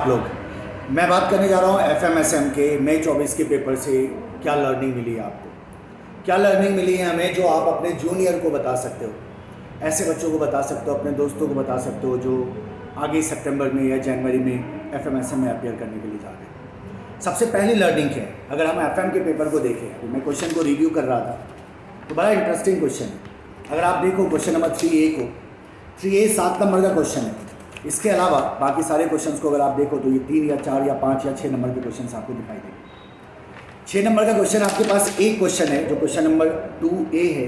लोग मैं बात करने जा रहा हूँ एफएमएसएम के मई 24 के पेपर से क्या लर्निंग मिली है आपको। क्या लर्निंग मिली है हमें जो आप अपने जूनियर को बता सकते हो, ऐसे बच्चों को बता सकते हो, अपने दोस्तों को बता सकते हो जो आगे सितंबर में या जनवरी में एफएमएसएम में अपियर करने के लिए जा रहे हैं। सबसे पहली लर्निंग क्या है, अगर हम एफएम के पेपर को देखें, अभी मैं क्वेश्चन को रिव्यू कर रहा था तो बड़ा इंटरेस्टिंग क्वेश्चन है। अगर आप देखो क्वेश्चन नंबर 3A को, 3A 7 नंबर का क्वेश्चन है। इसके अलावा बाकी सारे क्वेश्चंस को अगर आप देखो तो ये 3 या 4 या 5 या 6 नंबर के क्वेश्चंस आपको दिखाई देंगे। 6 नंबर का क्वेश्चन आपके पास एक क्वेश्चन है जो क्वेश्चन नंबर 2A है।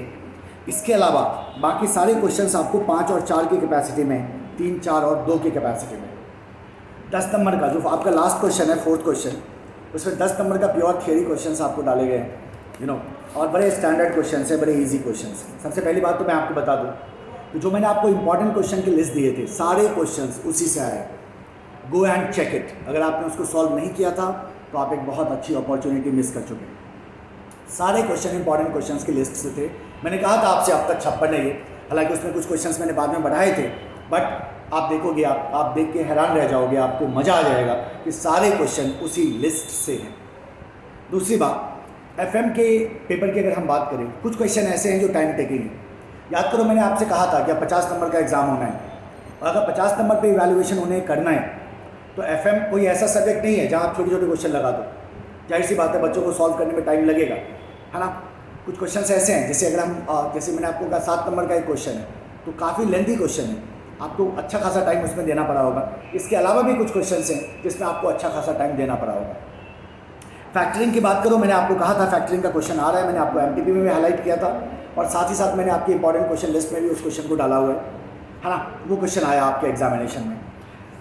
इसके अलावा बाकी सारे क्वेश्चंस आपको 5 और 4 की कैपेसिटी में, 3, 4 और 2 की कैपेसिटी में। 10 नंबर का जो आपका लास्ट क्वेश्चन है, 4th क्वेश्चन, उसमें 10 नंबर का प्योर थियरी क्वेश्चंस आपको डाले गए हैं, और बड़े स्टैंडर्ड क्वेश्चन है, बड़े ईजी क्वेश्चन है। सबसे पहली बात तो मैं आपको बता दूँ, तो जो मैंने आपको इंपॉर्टेंट क्वेश्चन की लिस्ट दिए थे, सारे क्वेश्चंस उसी से आए। Go and check it. अगर आपने उसको सॉल्व नहीं किया था तो आप एक बहुत अच्छी अपॉर्चुनिटी मिस कर चुके हैं। सारे क्वेश्चन इंपॉर्टेंट क्वेश्चंस की लिस्ट से थे। मैंने कहा था आपसे अब तक 56 है ये, हालांकि उसमें कुछ क्वेश्चंस मैंने बाद में बढ़ाए थे, बट आप देखोगे, आप देख के हैरान रह जाओगे, आपको मज़ा आ जाएगा कि सारे क्वेश्चन उसी लिस्ट से हैं। दूसरी बात, एफएम के पेपर की अगर हम बात करें, कुछ क्वेश्चन ऐसे हैं जो टाइम टेकिंग है। याद करो, मैंने आपसे कहा था कि 50 नंबर का एग्ज़ाम होना है, और अगर 50 नंबर पे इवैल्यूएशन उन्हें करना है तो एफएम कोई ऐसा सब्जेक्ट नहीं है जहाँ आप छोटे छोटे क्वेश्चन लगा दो। जाहिर सी बात है, बच्चों को सॉल्व करने में टाइम लगेगा, है ना। कुछ क्वेश्चंस ऐसे हैं, जैसे अगर हम जैसे मैंने आपको कहा 7 नंबर का एक क्वेश्चन है, तो काफ़ी लेंथी क्वेश्चन है, आपको अच्छा खासा टाइम उसमें देना पड़ा होगा। इसके अलावा भी कुछ क्वेश्चन हैं जिसमें आपको अच्छा खासा टाइम देना पड़ा होगा। फैक्टरिंग की बात करो, मैंने आपको कहा था फैक्टरिंग का क्वेश्चन आ रहा है, मैंने आपको एमटीपी में भी हाईलाइट किया था, और साथ ही साथ मैंने आपकी इंपॉर्टेंट क्वेश्चन लिस्ट में भी उस क्वेश्चन को डाला हुआ है ना। वो क्वेश्चन आया आपके एग्जामिनेशन में।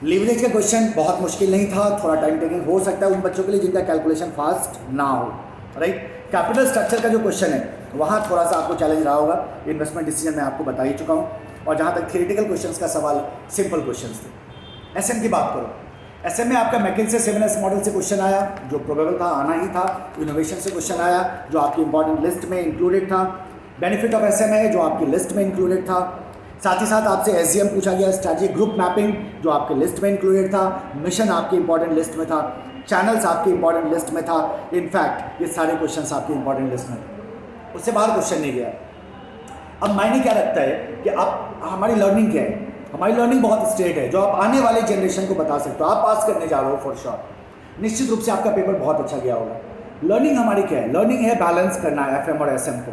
लीवरेज का क्वेश्चन बहुत मुश्किल नहीं था, थोड़ा टाइम टेकिंग हो सकता है उन बच्चों के लिए जिनका कैलकुलेशन फास्ट ना हो, राइट। कैपिटल स्ट्रक्चर का जो क्वेश्चन है वहाँ थोड़ा सा आपको चैलेंज रहा होगा, इन्वेस्टमेंट डिसीजन मैं आपको बता ही चुका हूँ। और जहाँ तक थियोरेटिकल क्वेश्चन का सवाल, सिंपल क्वेश्चन थे। एसएम की बात करो, एसएम में आपका मैकिन्से 7S मॉडल से क्वेश्चन आया जो प्रोबेबल था, आना ही था। इनोवेशन से क्वेश्चन आया जो आपकी इंपॉर्टेंट लिस्ट में इंक्लूडेड था। बेनिफिट ऑफ एसएम है जो आपकी लिस्ट में इंक्लूडेड था। साथ ही साथ आपसे एसडीएम पूछा गया, स्ट्रैटेजिक ग्रुप मैपिंग, जो आपके लिस्ट में इंक्लूडेड था। मिशन आपकी इंपॉर्टेंट लिस्ट में था। चैनल्स आपकी इंपॉर्टेंट लिस्ट में था। इनफैक्ट ये सारे क्वेश्चन आपकी इंपॉर्टेंट लिस्ट में थे, उससे बाहर क्वेश्चन नहीं गया। अब मायने क्या रखता है कि आप, हमारी लर्निंग क्या है? हमारी लर्निंग बहुत स्ट्रेट है, जो आप आने वाले जनरेशन को बता सकते हो। आप पास करने जा रहे हो फॉर श्योर, निश्चित रूप से आपका पेपर बहुत अच्छा गया होगा। लर्निंग हमारी क्या है? लर्निंग है बैलेंस करना है एफएम और एसएम को।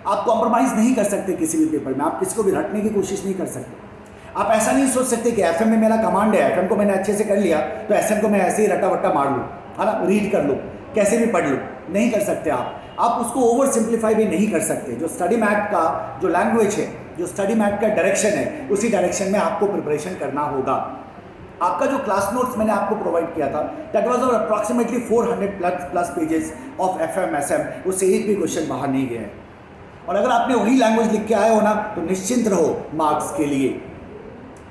आप कॉम्प्रोमाइज़ नहीं कर सकते किसी भी पेपर में, आप किसी को भी रटने की कोशिश नहीं कर सकते। आप ऐसा नहीं सोच सकते कि एफएम में मेरा कमांड है, एफएम को मैंने अच्छे से कर लिया तो एसएम को मैं ऐसे ही रट्टा वट्टा मार लूँ, है ना, रीड कर लूँ, कैसे भी पढ़ लूँ। नहीं कर सकते आप उसको ओवर सिंप्लीफाई भी नहीं कर सकते। जो स्टडी मैट का जो लैंग्वेज है, जो स्टडी मैट का डायरेक्शन है, उसी डायरेक्शन में आपको प्रिपरेशन करना होगा। आपका जो क्लास नोट्स मैंने आपको प्रोवाइड किया था, that was approximately 400 plus pages of FM SM, उससे एक भी क्वेश्चन बाहर नहीं गया है। और अगर आपने वही लैंग्वेज लिख के आए हो ना, तो निश्चिंत रहो मार्क्स के लिए।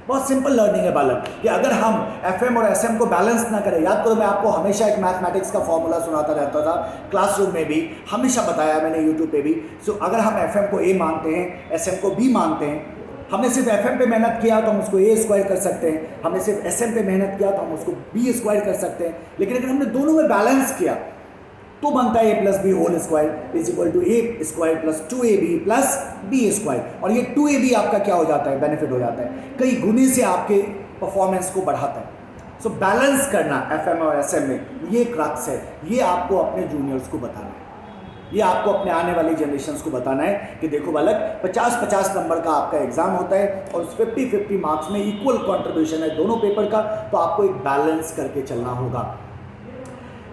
बहुत सिंपल लर्निंग है बालक, कि अगर हम एफएम और एसएम को बैलेंस ना करें। याद करो, मैं आपको हमेशा एक मैथमेटिक्स का फॉर्मूला सुनाता रहता था, क्लासरूम में भी हमेशा बताया मैंने, यूट्यूब पे भी। सो अगर हम एफएम को ए मानते हैं, एसएम को बी मानते हैं, हमने सिर्फ एफएम पे मेहनत किया तो हम उसको ए स्क्वायर कर सकते हैं, हमने सिर्फ एसएम पे मेहनत किया तो हम उसको बी स्क्वायर कर सकते हैं। लेकिन अगर हमने दोनों में बैलेंस किया तो बनता है A plus B whole square is equal to A square plus 2ab plus B square. और ये 2ab आपका क्या हो जाता है? बेनिफिट हो जाता है, कई गुने से आपके परफॉर्मेंस को बढ़ाता है। सो बैलेंस करना एफएम और एसएम में, ये क्रक्स है। ये आपको अपने जूनियर्स को बताना है, ये आपको अपने आने वाली जनरेशन्स को बताना है कि देखो बालक, 50-50 नंबर का आपका एग्जाम होता है और उस 50-50 मार्क्स में इक्वल कॉन्ट्रीब्यूशन है दोनों पेपर का, तो आपको एक बैलेंस करके चलना होगा।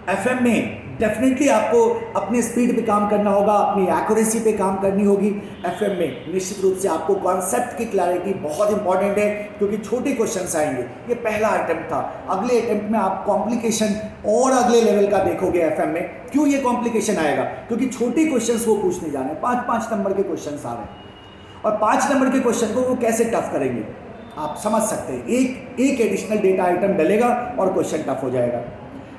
एफएम में डेफिनेटली आपको अपनी स्पीड पे काम करना होगा, अपनी एक्यूरेसी पे काम करनी होगी। एफएम में निश्चित रूप से आपको कॉन्सेप्ट की क्लैरिटी बहुत इंपॉर्टेंट है, क्योंकि छोटे क्वेश्चंस आएंगे। ये पहला अटेम्प्ट था, अगले अटेम्प्ट में आप कॉम्प्लिकेशन और अगले लेवल का देखोगे एफएम में। क्यों ये कॉम्प्लिकेशन आएगा? क्योंकि छोटे क्वेश्चंस वो पूछने जा रहे हैं, 5-5 नंबर के क्वेश्चन आ रहे हैं, और 5 नंबर के क्वेश्चन को वो कैसे टफ करेंगे आप समझ सकते हैं। एक एडिशनल डेटा आइटम डलेगा और क्वेश्चन टफ हो जाएगा।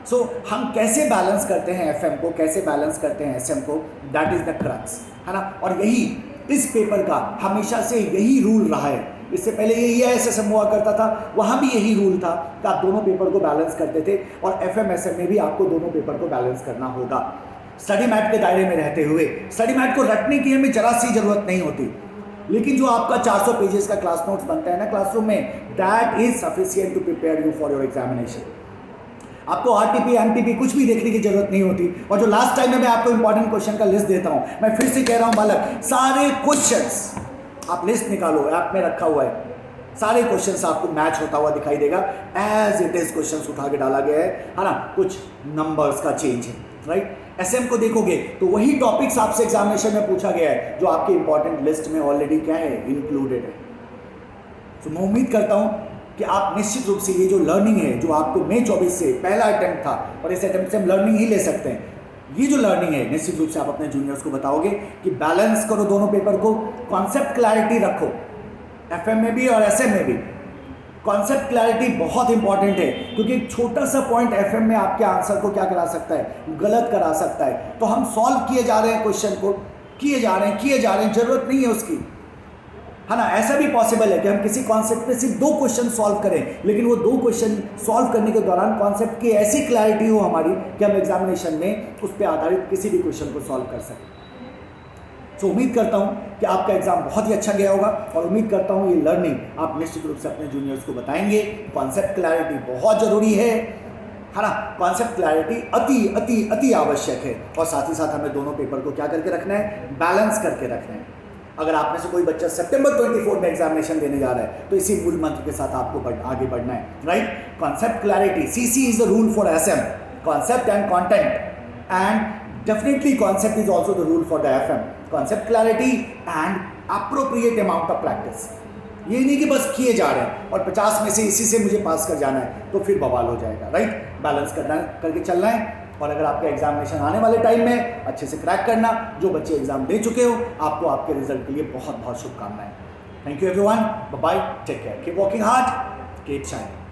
सो हम कैसे बैलेंस करते हैं एफएम को, कैसे बैलेंस करते हैं एसएम को, दैट इज द क्रक्स, है ना। और यही इस पेपर का हमेशा से यही रूल रहा है इससे पहले ये EISSM हुआ करता था, वहाँ भी यही रूल था कि आप दोनों पेपर को बैलेंस करते थे, और FMSM में भी आपको दोनों पेपर को बैलेंस करना होगा स्टडी मैट के दायरे में रहते हुए। स्टडी मैट को रटने की हमें जरा सी जरूरत नहीं होती, लेकिन जो आपका 400 पेजेस का क्लास नोट्स बनता है ना क्लासरूम में, that is sufficient to prepare you for your examination. आपको RTP MTP कुछ भी देखने की जरूरत नहीं होती। और जो लास्ट टाइम में मैं आपको इंपॉर्टेंट क्वेश्चन का लिस्ट देता हूं, मैं फिर से कह रहा हूं बालक, सारे क्वेश्चंस आप लिस्ट निकालो, ऐप में रखा हुआ है, सारे क्वेश्चंस आपको मैच होता हुआ दिखाई देगा, एज इट इज क्वेश्चंस उठा के डाला गया है ना, कुछ नंबर्स का चेंज है, राइट। SM को देखोगे तो वही टॉपिक्स आपसे एग्जामिनेशन में पूछा गया है जो आपके इंपॉर्टेंट लिस्ट में ऑलरेडी क्या है, इंक्लूडेड है। तो मैं उम्मीद करता हूं कि आप निश्चित रूप से ये जो लर्निंग है जो आपको मई 24 से पहला अटेम्प्ट था, और इस अटेम्प्ट से हम लर्निंग ही ले सकते हैं, ये जो लर्निंग है निश्चित रूप से आप अपने जूनियर्स को बताओगे कि बैलेंस करो दोनों पेपर को, कॉन्सेप्ट क्लैरिटी रखो, FM में भी और SM में भी। कॉन्सेप्ट क्लैरिटी बहुत इंपॉर्टेंट है, क्योंकि एक छोटा सा पॉइंट FM में आपके आंसर को क्या करा सकता है, गलत करा सकता है। तो हम सॉल्व किए जा रहे हैं क्वेश्चन को, किए जा रहे हैं, जरूरत नहीं है उसकी, है ना। ऐसा भी पॉसिबल है कि हम किसी कॉन्सेप्ट पे सिर्फ 2 क्वेश्चन सॉल्व करें, लेकिन वो 2 क्वेश्चन सॉल्व करने के दौरान कॉन्सेप्ट की ऐसी क्लैरिटी हो हमारी कि हम एग्जामिनेशन में उस पर आधारित किसी भी क्वेश्चन को सॉल्व कर सकें। तो उम्मीद करता हूं कि आपका एग्जाम बहुत ही अच्छा गया होगा, और उम्मीद करता हूं ये लर्निंग आप निश्चित रूप से अपने जूनियर्स को बताएंगे। कॉन्सेप्ट क्लैरिटी बहुत जरूरी है ना। कॉन्सेप्ट क्लैरिटी अति अति अति आवश्यक है, और साथ ही साथ हमें दोनों पेपर को क्या करके रखना है, बैलेंस करके रखना है। अगर आप में से कोई बच्चा सितंबर 24 में एग्जामिनेशन देने जा रहा है, तो इसी मूल मंत्र के साथ आपको आगे बढ़ना है, right. Concept clarity, CC is the rule for SM, concept and content, and definitely concept is also the rule for the FM। Concept clarity and appropriate amount of practice. ये नहीं कि बस किए जा रहे हैं और 50 में से इसी से मुझे पास कर जाना है, तो फिर बवाल हो जाएगा, राइट। बैलेंस करके चलना है, और अगर आपका एग्जामिनेशन आने वाले टाइम में अच्छे से क्रैक करना, जो बच्चे एग्जाम दे चुके हो, आपको आपके रिजल्ट के लिए बहुत बहुत शुभकामनाएं। Thank you everyone, bye bye, take care, keep working hard, keep shining.